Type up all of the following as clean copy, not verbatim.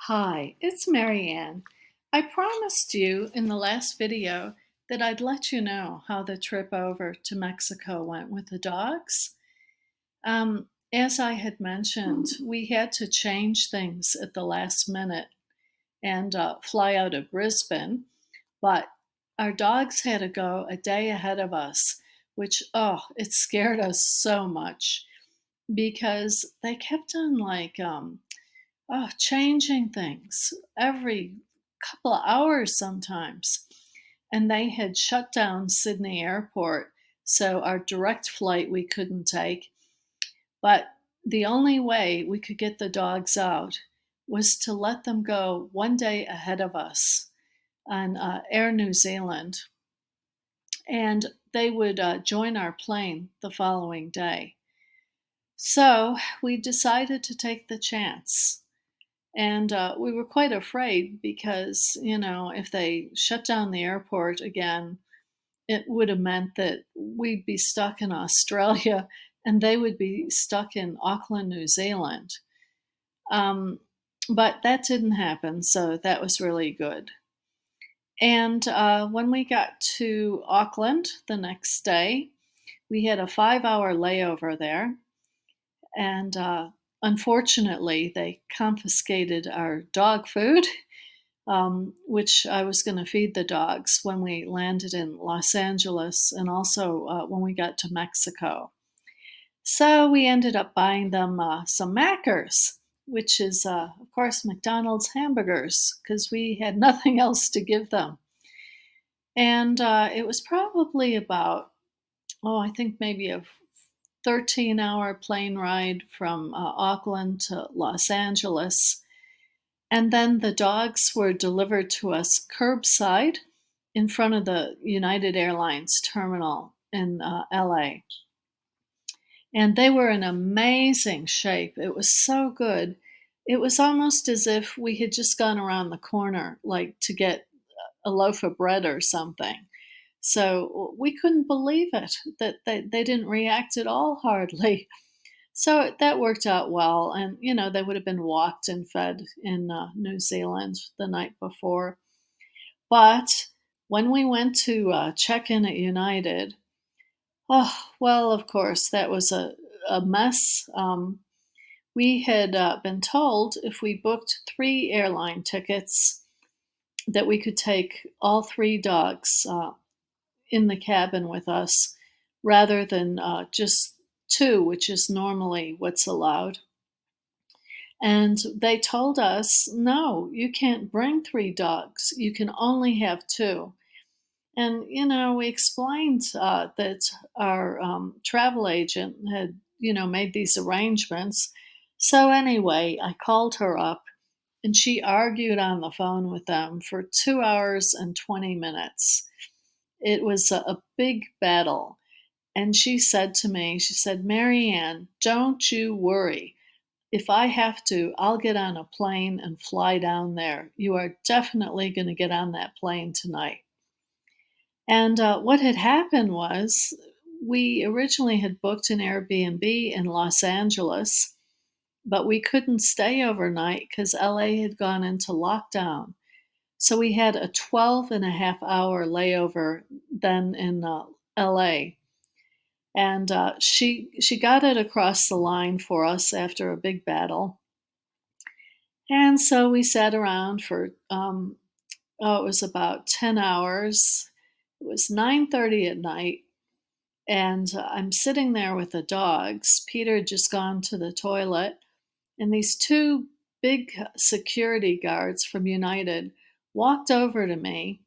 Hi, it's Marianne. I promised you in the last video that I'd let you know how the trip over to Mexico went with the dogs. As I had mentioned, we had to change things at the last minute and fly out of Brisbane, but our dogs had to go a day ahead of us, which, it scared us so much because they kept on changing things every couple of hours sometimes. And they had shut down Sydney Airport, so our direct flight we couldn't take. But the only way we could get the dogs out was to let them go one day ahead of us on Air New Zealand. And they would join our plane the following day. So we decided to take the chance. And we were quite afraid because, if they shut down the airport again, it would have meant that we'd be stuck in Australia and they would be stuck in Auckland, New Zealand. Um, but that didn't happen, so that was really good. And when we got to Auckland the next day, we had a 5 hour layover there. And unfortunately, they confiscated our dog food, which I was going to feed the dogs when we landed in Los Angeles and also when we got to Mexico. So we ended up buying them some Mackers, which is, of course, McDonald's hamburgers, because we had nothing else to give them. And it was probably about, I think maybe a 13-hour plane ride from Auckland to Los Angeles. And then the dogs were delivered to us curbside in front of the United Airlines terminal in LA. And they were in amazing shape. It was so good. It was almost as if we had just gone around the corner, like to get a loaf of bread or something. So we couldn't believe it that they didn't react at all hardly. So that worked out well. And, they would have been walked and fed in New Zealand the night before. But when we went to check in at United, well, of course, that was a mess. We had been told if we booked 3 airline tickets that we could take all 3 dogs in the cabin with us rather than just 2, which is normally what's allowed. And they told us, no, you can't bring 3 dogs. You can only have 2. And, we explained that our travel agent had, made these arrangements. So anyway, I called her up and she argued on the phone with them for 2 hours and 20 minutes. It was a big battle. And she said to me, she said, Marianne, don't you worry. If I have to, I'll get on a plane and fly down there. You are definitely going to get on that plane tonight. And what had happened was we originally had booked an Airbnb in Los Angeles, but we couldn't stay overnight because LA had gone into lockdown. So we had a 12 and a half hour layover then in LA. And she got it across the line for us after a big battle. And so we sat around for, it was about 10 hours. It was 9:30 at night. And I'm sitting there with the dogs. Peter had just gone to the toilet. And these 2 big security guards from United walked over to me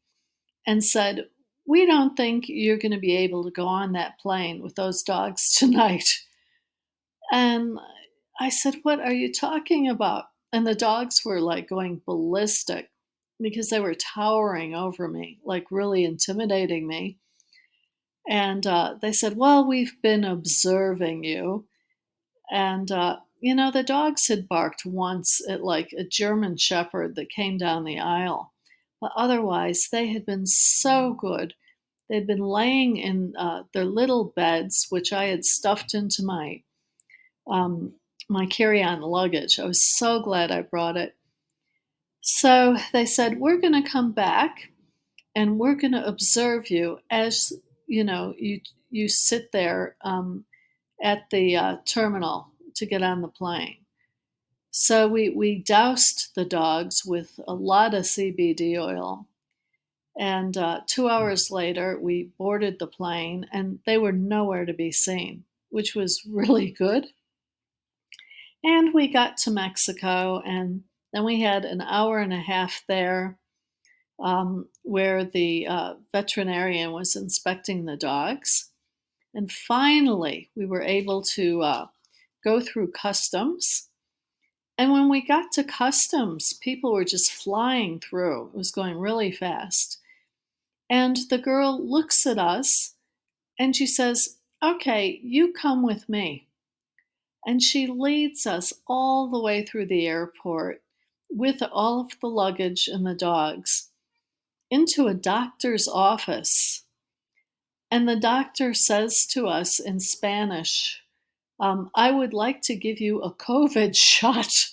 and said, we don't think you're going to be able to go on that plane with those dogs tonight. And I said, what are you talking about? And the dogs were like going ballistic because they were towering over me, like really intimidating me. And they said, well, we've been observing you. And, the dogs had barked once at like a German shepherd that came down the aisle. But otherwise, they had been so good. They'd been laying in their little beds, which I had stuffed into um, my carry-on luggage. I was so glad I brought it. So they said, we're going to come back and we're going to observe you as you sit there at the terminal to get on the plane. So we doused the dogs with a lot of CBD oil. And 2 hours later, we boarded the plane, and they were nowhere to be seen, which was really good. And we got to Mexico, and then we had an hour and a half there where the veterinarian was inspecting the dogs. And finally, we were able to go through customs. And when we got to customs, people were just flying through. It was going really fast. And the girl looks at us and she says, "Okay, you come with me." And she leads us all the way through the airport with all of the luggage and the dogs into a doctor's office. And the doctor says to us in Spanish, "I would like to give you a COVID shot."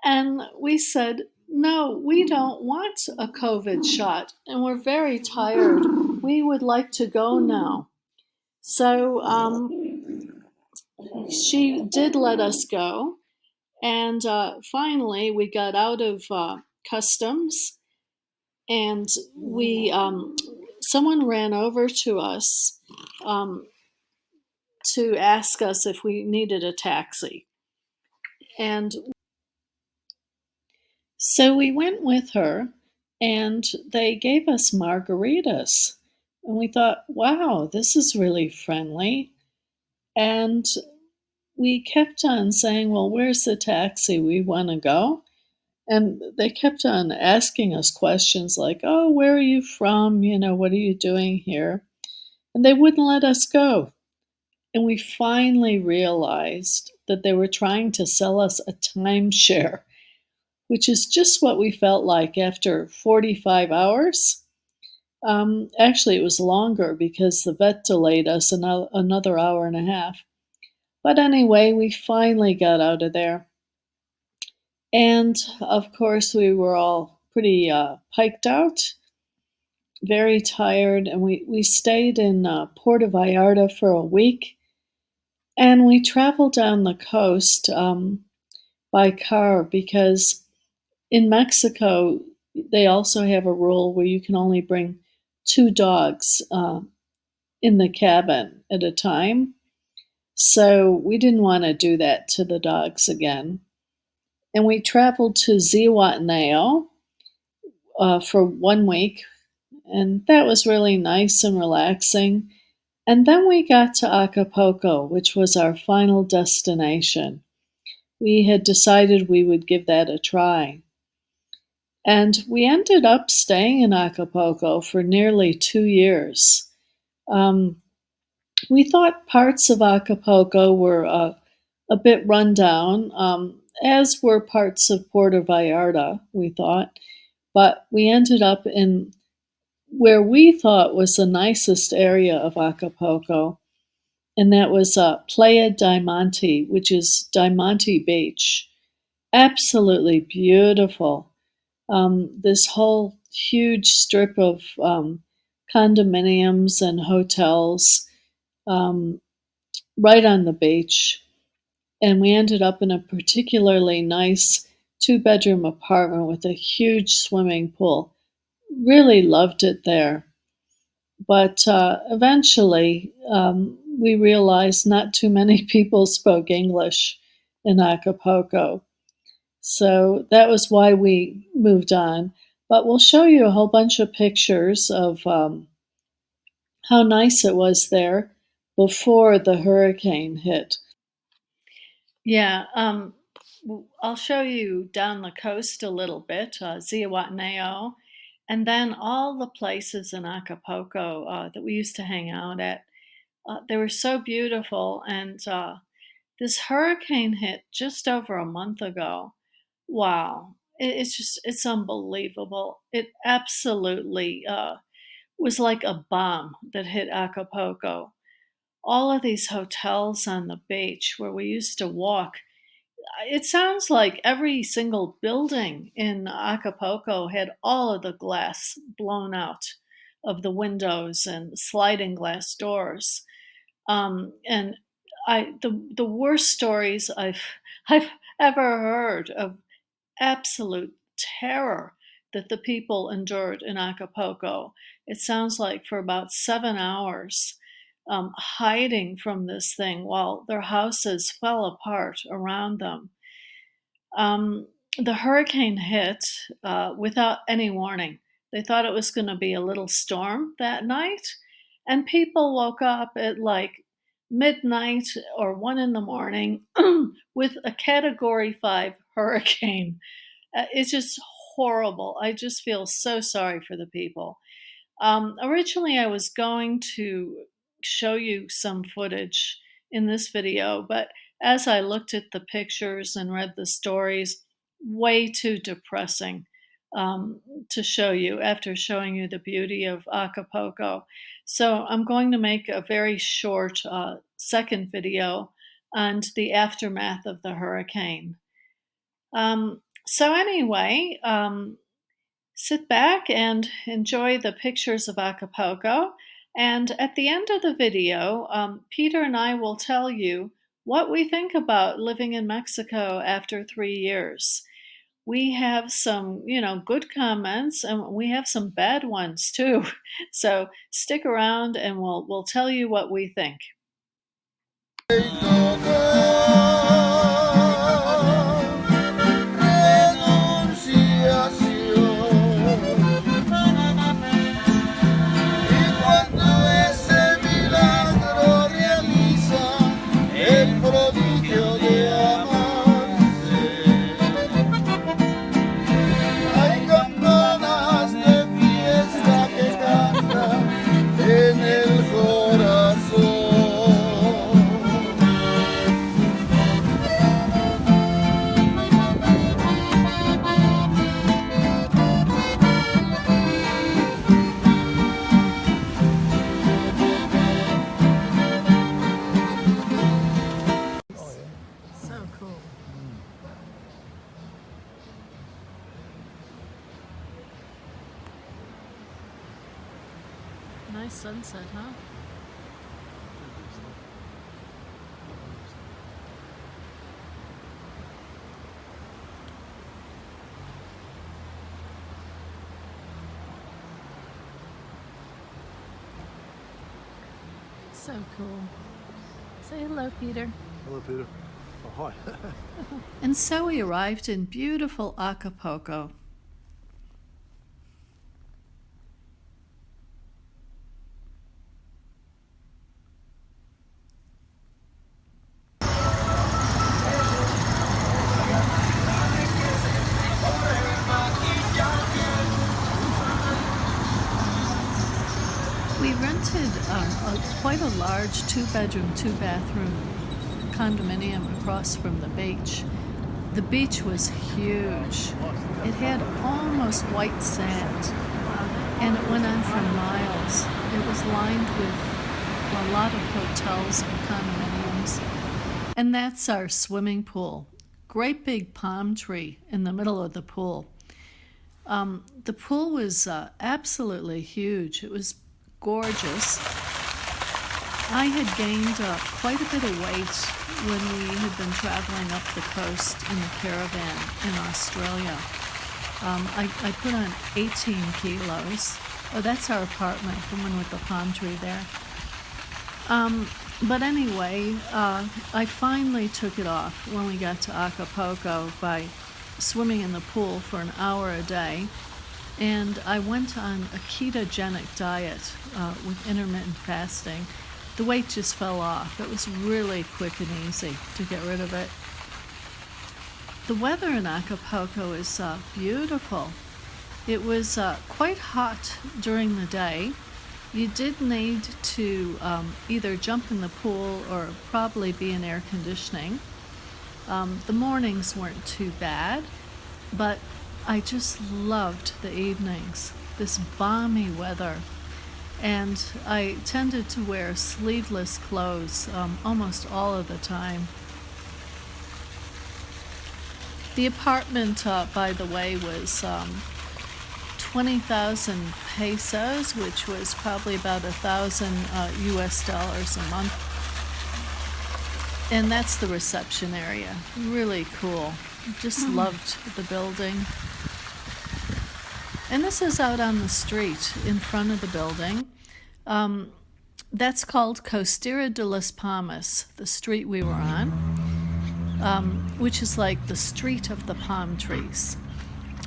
And we said, "No, we don't want a COVID shot. And we're very tired. We would like to go now." So she did let us go. And finally, we got out of customs, and we someone ran over to us um, to ask us if we needed a taxi. And so we went with her, and they gave us margaritas. And we thought, wow, this is really friendly. And we kept on saying, well, where's the taxi? We want to go. And they kept on asking us questions like, oh, where are you from? What are you doing here? And they wouldn't let us go. And we finally realized that they were trying to sell us a timeshare, which is just what we felt like after 45 hours. Actually, it was longer because the vet delayed us another hour and a half. But anyway, we finally got out of there. And of course, we were all pretty piked out, very tired, and we stayed in Puerto Vallarta for a week. And we traveled down the coast by car because in Mexico, they also have a rule where you can only bring two dogs in the cabin at a time. So we didn't want to do that to the dogs again. And we traveled to Zihuatanejo for 1 week, and that was really nice and relaxing. And then we got to Acapulco, which was our final destination. We had decided we would give that a try. And we ended up staying in Acapulco for nearly 2 years. Um, we thought parts of Acapulco were a bit run down, as were parts of Puerto Vallarta, we thought. But we ended up in where we thought was the nicest area of Acapulco, and that was Playa Diamante, which is Diamante Beach. Absolutely beautiful. This whole huge strip of condominiums and hotels um, right on the beach. And we ended up in a particularly nice two-bedroom apartment with a huge swimming pool. Really loved it there. But eventually, we realized not too many people spoke English in Acapulco. So that was why we moved on. But we'll show you a whole bunch of pictures of how nice it was there before the hurricane hit. Yeah, I'll show you down the coast a little bit, Zihuatanejo, and then all the places in Acapulco that we used to hang out at. They were so beautiful, and this hurricane hit just over a month ago. Wow, it's unbelievable. It absolutely was like a bomb that hit Acapulco. All of these hotels on the beach where we used to walk, It sounds like every single building in Acapulco had all of the glass blown out of the windows and sliding glass doors. And the worst stories I've ever heard of absolute terror that the people endured in Acapulco. It sounds like for about 7 hours, hiding from this thing while their houses fell apart around them. Um, the hurricane hit without any warning. They thought it was going to be a little storm that night, and people woke up at like midnight or 1 in the morning with a Category 5 hurricane. It's just horrible. I just feel so sorry for the people. Originally, I was going to show you some footage in this video, but as I looked at the pictures and read the stories, way too depressing to show you after showing you the beauty of Acapulco. So I'm going to make a very short second video on the aftermath of the hurricane. So anyway, sit back and enjoy the pictures of Acapulco. And at the end of the video, Peter and I will tell you what we think about living in Mexico after 3 years. We have some, good comments, and we have some bad ones too. So stick around, and we'll tell you what we think. Nice sunset, huh? So cool. Say hello, Peter. Hello, Peter. Oh, hi. And so we arrived in beautiful Acapulco. We rented quite a large 2-bedroom, 2-bathroom condominium across from the beach. The beach was huge. It had almost white sand, and it went on for miles. It was lined with a lot of hotels and condominiums. And that's our swimming pool. Great big palm tree in the middle of the pool. The pool was absolutely huge. It was gorgeous. I had gained quite a bit of weight when we had been traveling up the coast in the caravan in Australia. I put on 18 kilos. Oh, that's our apartment, the one with the palm tree there. But anyway, I finally took it off when we got to Acapulco by swimming in the pool for an hour a day. And I went on a ketogenic diet with intermittent fasting. The weight just fell off. It was really quick and easy to get rid of it. The weather in Acapulco is beautiful. It was quite hot during the day. You did need to either jump in the pool or probably be in air conditioning. The mornings weren't too bad, but I just loved the evenings, this balmy weather. And I tended to wear sleeveless clothes almost all of the time. The apartment, by the way, was 20,000 pesos, which was probably about 1,000 US dollars a month. And that's the reception area. Really cool. Just loved the building. And this is out on the street in front of the building. That's called Costera de las Palmas, the street we were on, which is like the street of the palm trees.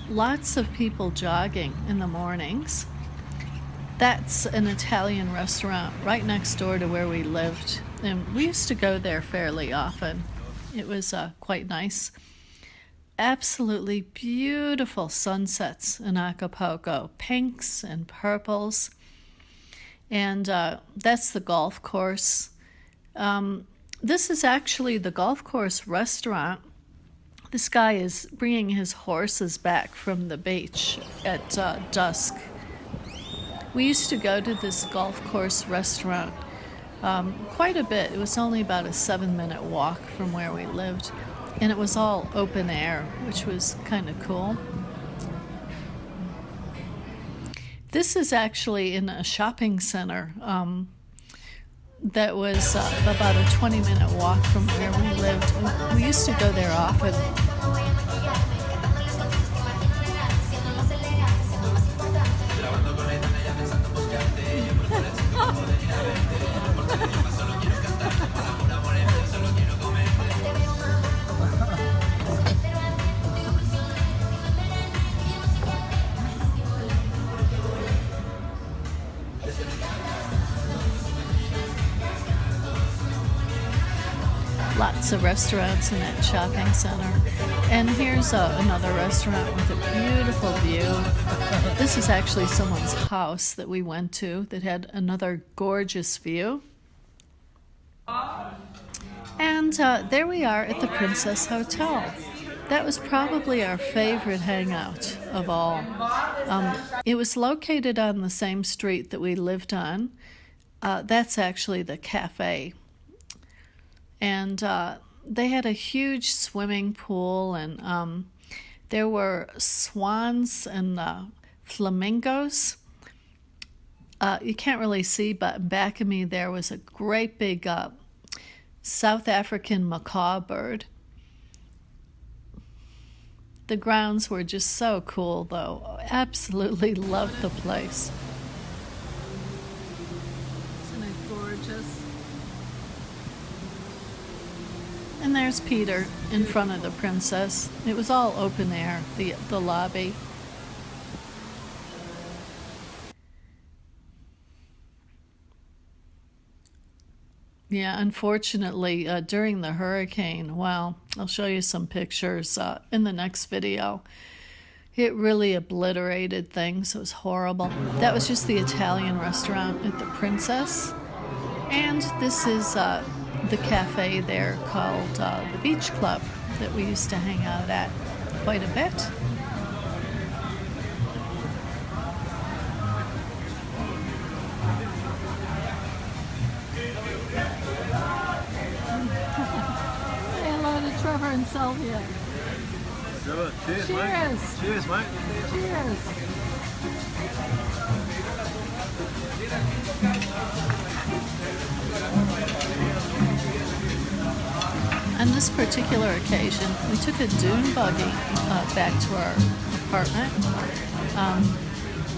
Lots of people jogging in the mornings. That's an Italian restaurant right next door to where we lived. And we used to go there fairly often. It was quite nice. Absolutely beautiful sunsets in Acapulco, pinks and purples. And that's the golf course. This is actually the golf course restaurant. This guy is bringing his horses back from the beach at dusk. We used to go to this golf course restaurant quite a bit. It was only about a 7-minute walk from where we lived. And it was all open air, which was kind of cool. This is actually in a shopping center that was about a 20-minute walk from where we lived. We used to go there often. Lots of restaurants in that shopping center. And here's another restaurant with a beautiful view. This is actually someone's house that we went to that had another gorgeous view. And there we are at the Princess Hotel. That was probably our favorite hangout of all. It was located on the same street that we lived on. That's actually the cafe. And they had a huge swimming pool, and there were swans and flamingos. You can't really see, but back of me there was a great big South African macaw bird. The grounds were just so cool, though. Absolutely loved the place. Isn't it gorgeous? And there's Peter in front of the princess. It was all open air, the lobby. Yeah, unfortunately, during the hurricane, well, I'll show you some pictures in the next video. It really obliterated things. It was horrible. That was just the Italian restaurant at the Princess. And this is the cafe there called the Beach Club that we used to hang out at quite a bit. Say hello to Trevor and Sylvia. Cheers, Cheers. mate. Cheers, mate. Cheers. On this particular occasion, we took a dune buggy back to our apartment.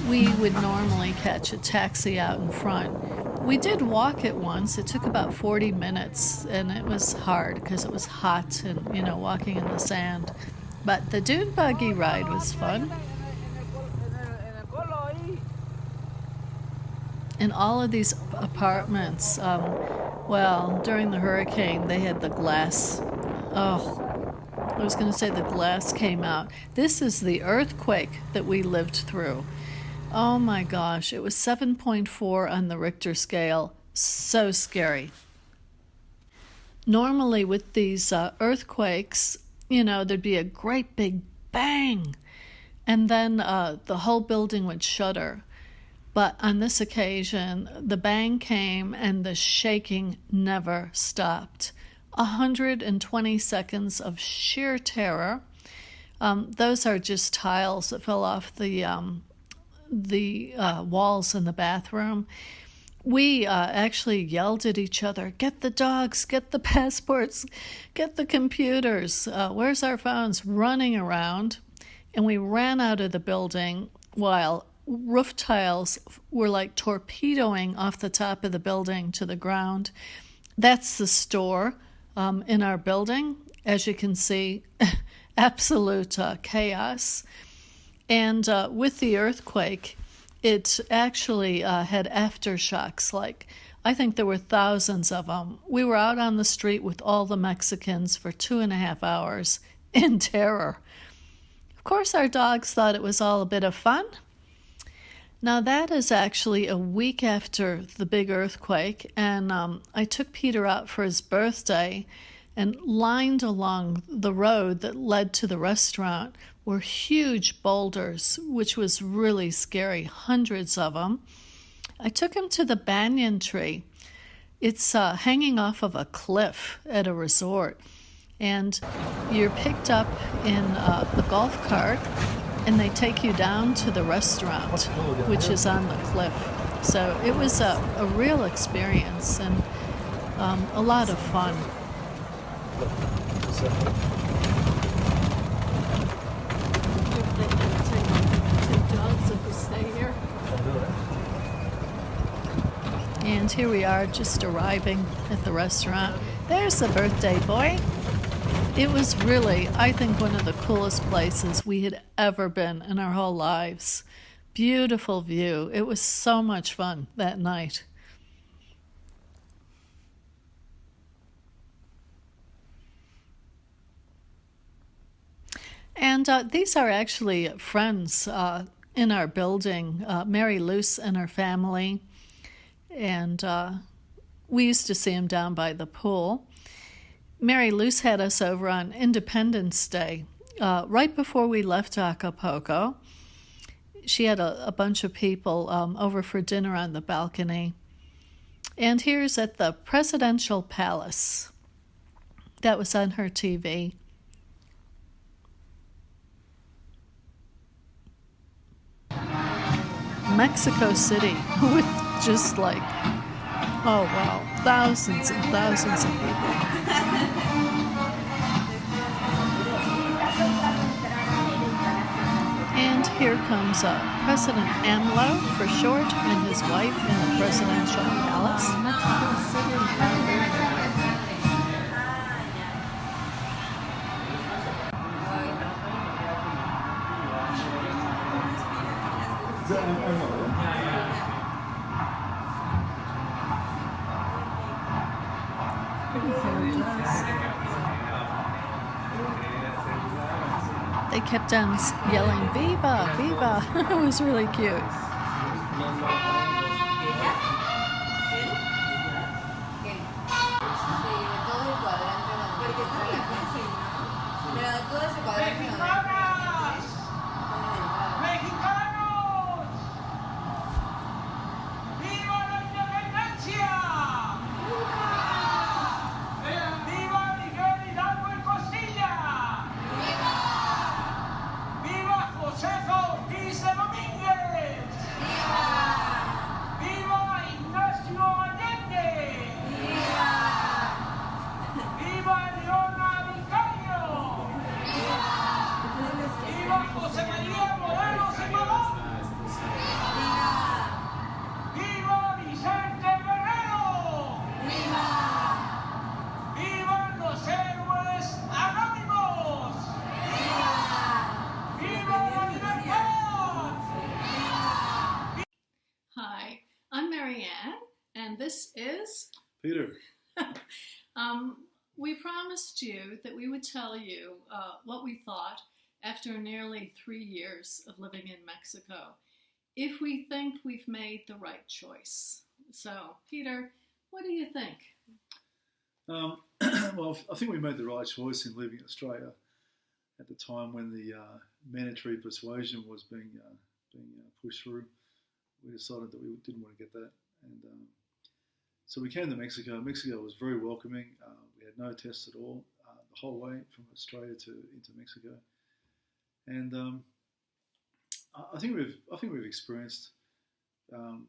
We would normally catch a taxi out in front. We did walk it once. It took about 40 minutes, and it was hard because it was hot and, walking in the sand. But the dune buggy ride was fun. And all of these apartments, during the hurricane, they had the glass. Oh, I was going to say the glass came out. This is the earthquake that we lived through. Oh my gosh, it was 7.4 on the Richter scale. So scary. Normally with these earthquakes, there'd be a great big bang, and then the whole building would shudder. But on this occasion, the bang came and the shaking never stopped. 120 seconds of sheer terror. Those are just tiles that fell off the walls in the bathroom. We actually yelled at each other, "Get the dogs, get the passports, get the computers, where's our phones?" running around. And we ran out of the building while roof tiles were like torpedoing off the top of the building to the ground. That's the store in our building. As you can see, absolute chaos. And with the earthquake, it actually had aftershocks. Like, I think there were thousands of them. We were out on the street with all the Mexicans for 2.5 hours in terror. Of course, our dogs thought it was all a bit of fun. Now, that is actually a week after the big earthquake, and I took Peter out for his birthday, and lined along the road that led to the restaurant were huge boulders, which was really scary, hundreds of them. I took him to the banyan tree. It's hanging off of a cliff at a resort, and you're picked up in the golf cart, and they take you down to the restaurant, which is on the cliff. So it was a real experience and a lot of fun. Take dogs if we stay here. And here we are, just arriving at the restaurant. There's the birthday boy. It was really, I think, one of the coolest places we had ever been in our whole lives. Beautiful view. It was so much fun that night. And these are actually friends in our building, Mary Luce and her family. And we used to see them down by the pool. Mary Luce had us over on Independence Day, right before we left Acapulco. She had a bunch of people over for dinner on the balcony. And here's at the Presidential Palace. That was on her TV. Mexico City with just like, oh wow, thousands and thousands of people. And here comes President AMLO for short and his wife in the Presidential Palace. They kept on yelling, "Viva, Viva!" It was really cute. Hi, I'm Marianne, and this is Peter. We promised you that we would tell you what we thought after nearly 3 years of living in Mexico, if we think we've made the right choice. So, Peter, what do you think? Well, I think we made the right choice in leaving Australia at the time when the mandatory persuasion was being pushed through. We decided that we didn't want to get that, and so we came to Mexico. Mexico was very welcoming. We had no tests at all the whole way from Australia into Mexico. And I think we've experienced um,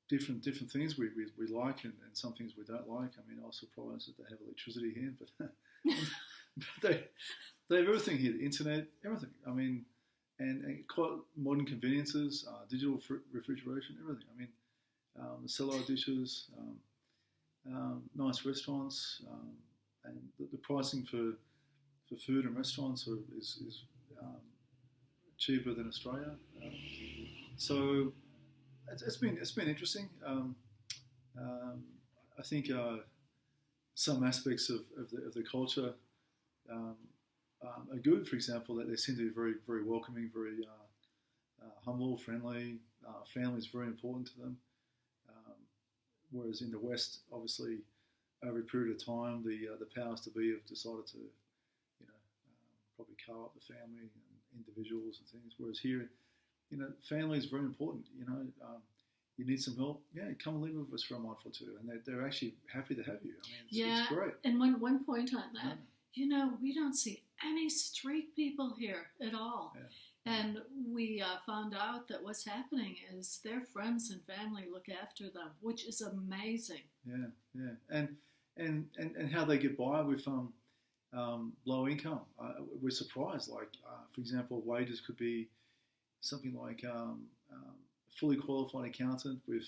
different things we like, and some things we don't like. I mean, I was surprised that they have electricity here, but, but they have everything here: the internet, everything. I mean, and quite modern conveniences, digital refrigeration, everything. I mean, the cellar dishes, nice restaurants, and the pricing for food and restaurants is um, cheaper than Australia. So it's been interesting. Um, I think some aspects of the culture um, are good. For example, that they seem to be very very welcoming, very humble, friendly. Family is very important to them. Um, Whereas in the West, obviously, over a period of time, the powers to be have decided to, probably carve up the family and individuals and things. Whereas here, family is very important. You need some help. Yeah, come and live with us for a month or two, and they're actually happy to have you. I mean, Yeah, it's great. and one point on Yeah, that, we don't see any street people here at all. yeah, And we found out that what's happening is their friends and family look after them, which is amazing. yeah, yeah. And how they get by with low income. We're surprised. Like, for example, wages could be something like a fully qualified accountant with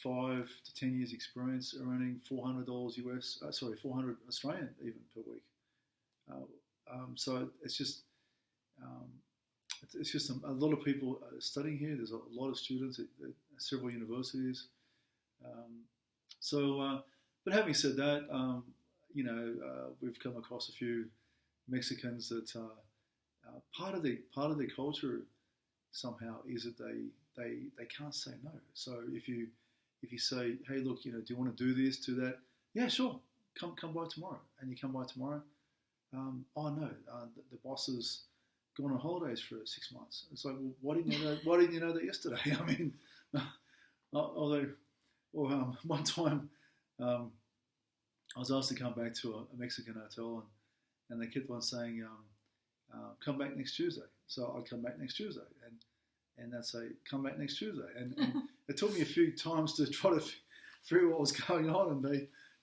5 to 10 years experience earning $400 US, 400 Australian even per week. So um, it's just a lot of people studying here. There's a lot of students at several universities. Um, but having said that, we've come across a few Mexicans that part of their culture somehow is that they can't say no. So if you say, hey, look, do you want to do this, do that? Yeah, sure. Come by tomorrow, and you come by tomorrow. Oh no, the boss has gone on holidays for 6 months. It's like, well, why didn't you know? Why didn't you know that yesterday? I mean, one time I was asked to come back to a Mexican hotel, and they kept on saying, come back next Tuesday. So I'd come back next Tuesday, and they'd say, come back next Tuesday. And it took me a few times to try to figure out what was going on, and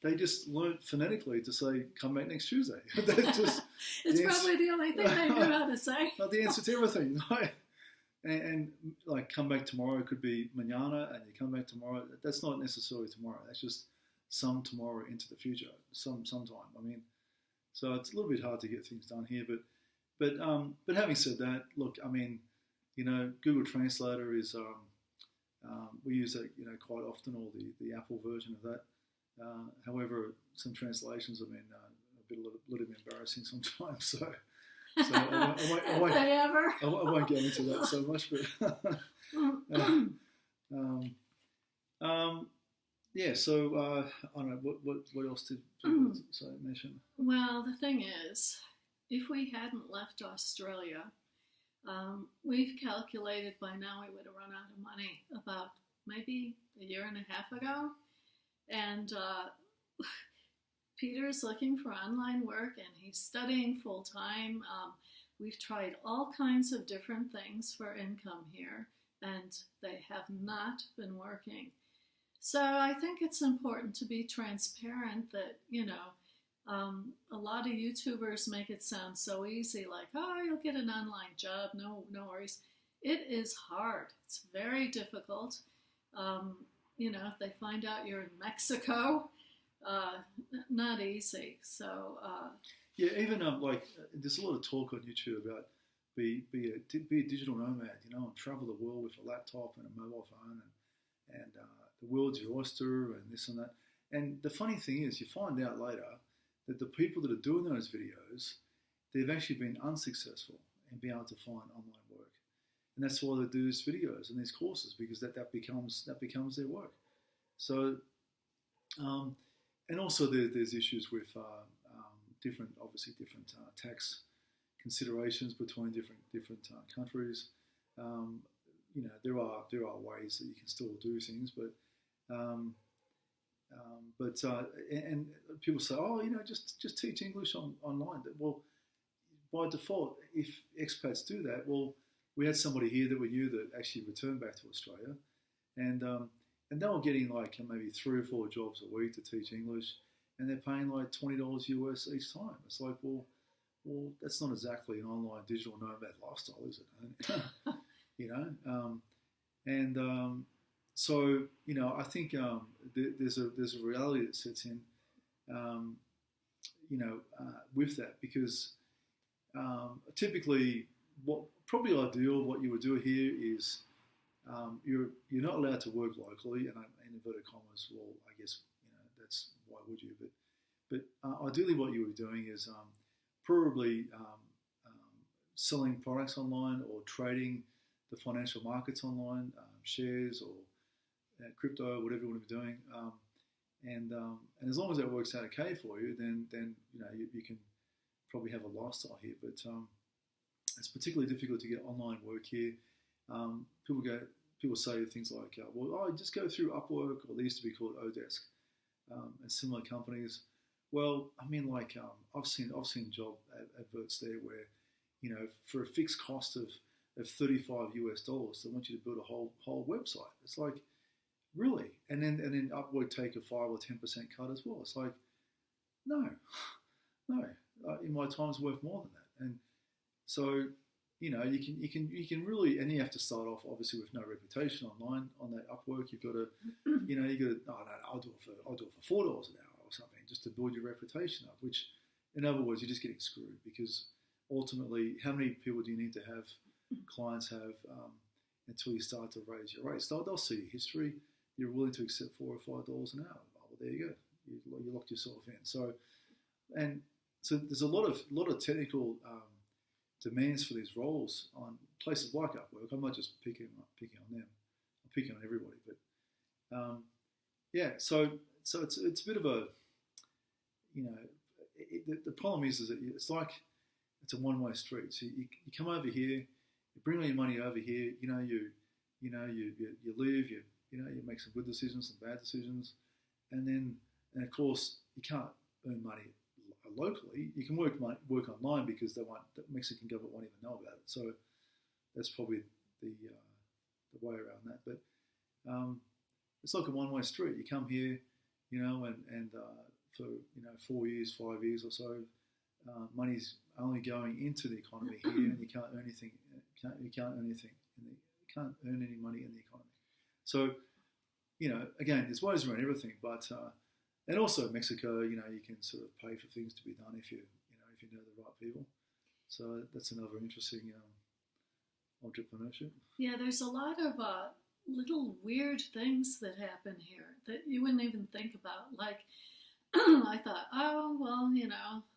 they just learnt phonetically to say, come back next Tuesday. It's probably the only thing they knew how to say. Not the answer to everything. And like, come back tomorrow could be mañana, and you come back tomorrow. That's not necessarily tomorrow. That's just some tomorrow into the future, sometime. I mean, so it's a little bit hard to get things done here. But having said that, look, I mean, Google Translator is we use that quite often, or the Apple version of that. However, some translations have been a little bit embarrassing sometimes. So I won't go into that so much. But yeah. So I don't know what else did you mention? Well, the thing is, if we hadn't left Australia, we've calculated by now we would have run out of money about maybe a year and a half ago. And Peter's looking for online work, and he's studying full time. We've tried all kinds of different things for income here, and they have not been working. So I think it's important to be transparent that, a lot of YouTubers make it sound so easy, like, oh, you'll get an online job, no worries. It is hard. It's very difficult. If they find out you're in Mexico, not easy. So yeah, even there's a lot of talk on YouTube about be a digital nomad, and travel the world with a laptop and a mobile phone, and the world's your oyster, and this and that. And the funny thing is, you find out later that the people that are doing those videos, they've actually been unsuccessful in being able to find online work. And that's why they do these videos and these courses, because that becomes their work. So, and also there's issues with different tax considerations between different countries. There are ways that you can still do things, and people say, oh, just teach English online. Well, by default, if expats do that, well, we had somebody here that we knew that actually returned back to Australia, and and they were getting like maybe 3 or 4 jobs a week to teach English, and they're paying like $20 US each time. It's like, well, that's not exactly an online digital nomad lifestyle, is it? You know, and so I think there's a reality that sets in, um, with that because typically what probably ideal what you would do here is you're not allowed to work locally, and in inverted commas, well, I guess that's why would you? But ideally, what you would be doing is probably selling products online or trading the financial markets online, shares or crypto, whatever you want to be doing. And as long as that works out okay for you, then you can probably have a lifestyle here. But it's particularly difficult to get online work here. People say things like, just go through Upwork, or they used to be called Odesk, and similar companies. Well, I mean, like I've seen job adverts there where, for a fixed cost of $35 US, they want you to build a whole website. It's like, really? And then Upwork take a 5 or 10% cut as well. It's like, no, in my time's worth more than that. And so, you can really, and you have to start off obviously with no reputation online on that Upwork. You've got to, I'll do it for $4 an hour or something just to build your reputation up. Which, in other words, you're just getting screwed because ultimately, how many people do you need to have clients have until you start to raise your rates? They'll see your history. You're willing to accept $4 or $5 an hour. Well, there you go. You locked yourself in. So there's a lot of technical demands for these roles on places like Upwork. I'm not just picking on them. I'm picking on everybody. But so it's a bit of a the problem is that it's like it's a one-way street. So you come over here, you bring all your money over here. You live. You make some good decisions, some bad decisions, and of course you can't earn money locally. You can work online because the Mexican government won't even know about it. So that's probably the way around that. But it's like a one-way street. You come here, and for 4 years, 5 years or so, money's only going into the economy here, and you can't earn anything. You can't earn any money in the economy. So, again, there's ways around everything, but and also Mexico, you can sort of pay for things to be done if you know the right people. So that's another interesting entrepreneurship. Yeah, there's a lot of little weird things that happen here that you wouldn't even think about. Like, I thought,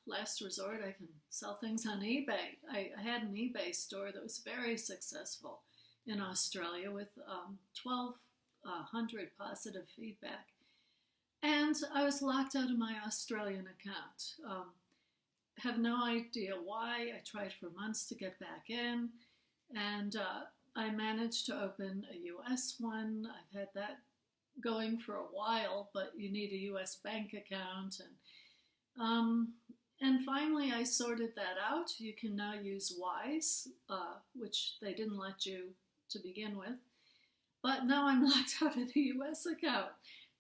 last resort, I can sell things on eBay. I had an eBay store that was very successful in Australia with 1,200 positive feedback. And I was locked out of my Australian account. Have no idea why. I tried for months to get back in, and I managed to open a US one. I've had that going for a while, but you need a US bank account, and finally I sorted that out. You can now use Wise, which they didn't let you to begin with, but now I'm locked out of the US account,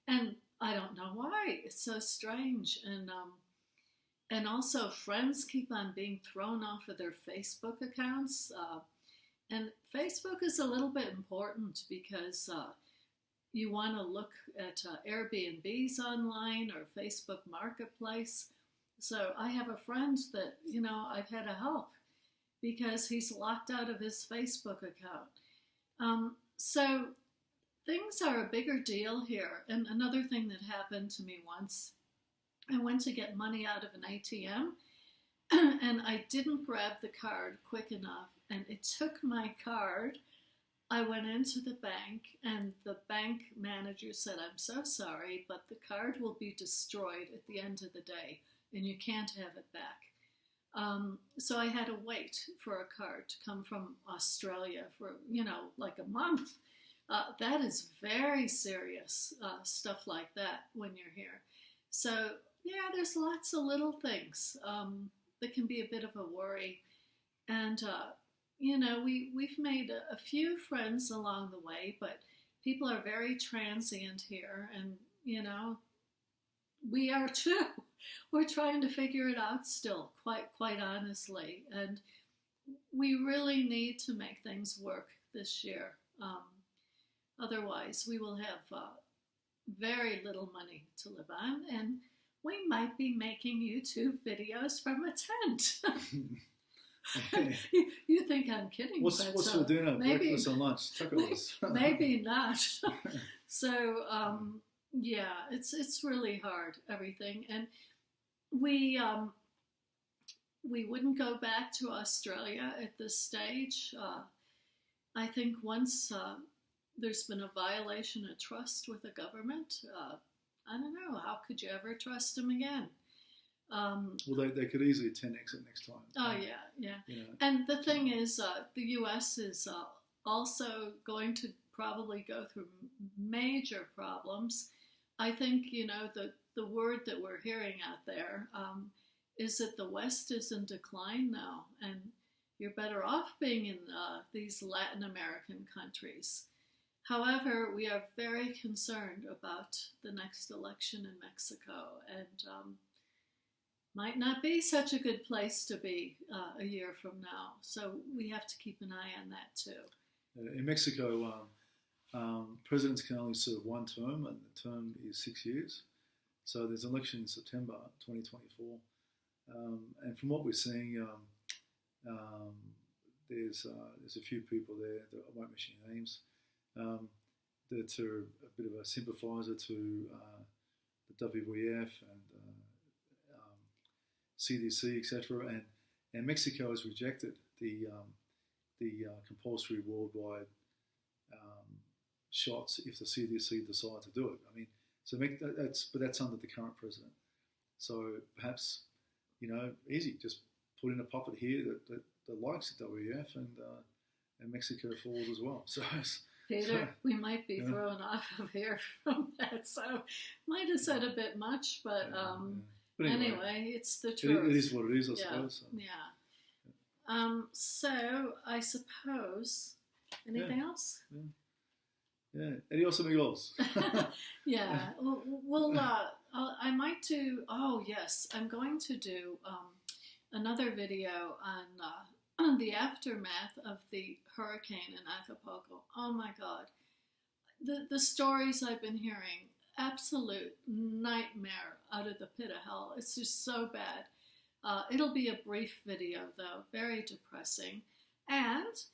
and I don't know why. It's so strange, and also friends keep on being thrown off of their Facebook accounts, and Facebook is a little bit important because you want to look at Airbnbs online or Facebook Marketplace. So I have a friend that, I've had to help because he's locked out of his Facebook account. So things are a bigger deal here. And another thing that happened to me once, I went to get money out of an ATM and I didn't grab the card quick enough, and it took my card. I went into the bank, and the bank manager said, "I'm so sorry, but the card will be destroyed at the end of the day, and you can't have it back." So I had to wait for a card to come from Australia for, like a month. That is very serious, stuff like that when you're here. So, yeah, there's lots of little things. that can be a bit of a worry. And you know, we've made a few friends along the way, but people are very transient here, and you know, we are too. We're trying to figure it out still, quite honestly, and we really need to make things work this year. Otherwise, we will have very little money to live on, and we might be making YouTube videos from a tent. You think I'm kidding? What's for dinner? Maybe, breakfast and lunch? Tacos. maybe not. So yeah, it's really hard, everything, and we wouldn't go back to Australia at this stage. I think once there's been a violation of trust with the government, I don't know, how could you ever trust them again? Well, they could easily 10x it next time. Oh yeah. You know. And the thing is, the U.S. is also going to probably go through major problems. I think, you know, the word that we're hearing out there is that the West is in decline now, and you're better off being in these Latin American countries. However, we are very concerned about the next election in Mexico, and might not be such a good place to be a year from now. So we have to keep an eye on that too. In Mexico, presidents can only serve one term, and the term is 6 years. So there's an election in September 2024. And from what we're seeing, there's a few people there that I won't mention names that are a bit of a sympathiser to the WEF and CDC, etc. And Mexico has rejected the compulsory worldwide shots if the CDC decide to do it. I mean, so that's under the current president. So perhaps, you know, easy, just put in a puppet here that likes the WEF, and Mexico falls as well. So Peter, we might be thrown off of here from that. So might have said a bit much, but anyway, it's the truth. It is what it is, I suppose. So. Yeah. So I suppose anything else? Yeah. Adios, amigos. Yeah. Well, I might do. Oh yes, I'm going to do another video on the aftermath of the hurricane in Acapulco. Oh my God, the stories I've been hearing, absolute nightmare out of the pit of hell. It's just so bad. It'll be a brief video though, very depressing. And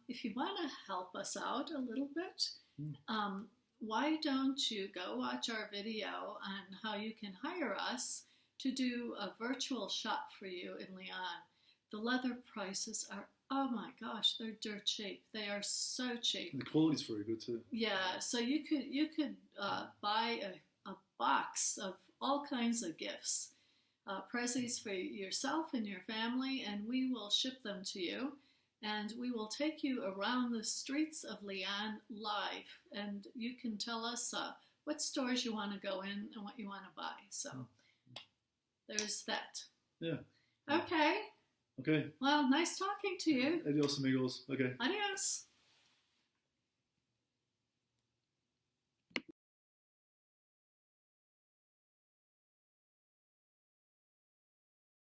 if you want to help us out a little bit, why don't you go watch our video on how you can hire us to do a virtual shop for you in Leon. The leather prices are, oh my gosh, they're dirt cheap. They are so cheap. And the quality's very good too. Yeah, so you could buy a box of all kinds of gifts, prezzies for yourself and your family, and we will ship them to you. And we will take you around the streets of Leon live, and you can tell us what stores you want to go in and what you want to buy. So there's that. Yeah. Okay. Okay. Well, nice talking to you. Adios, amigos. Okay. Adios.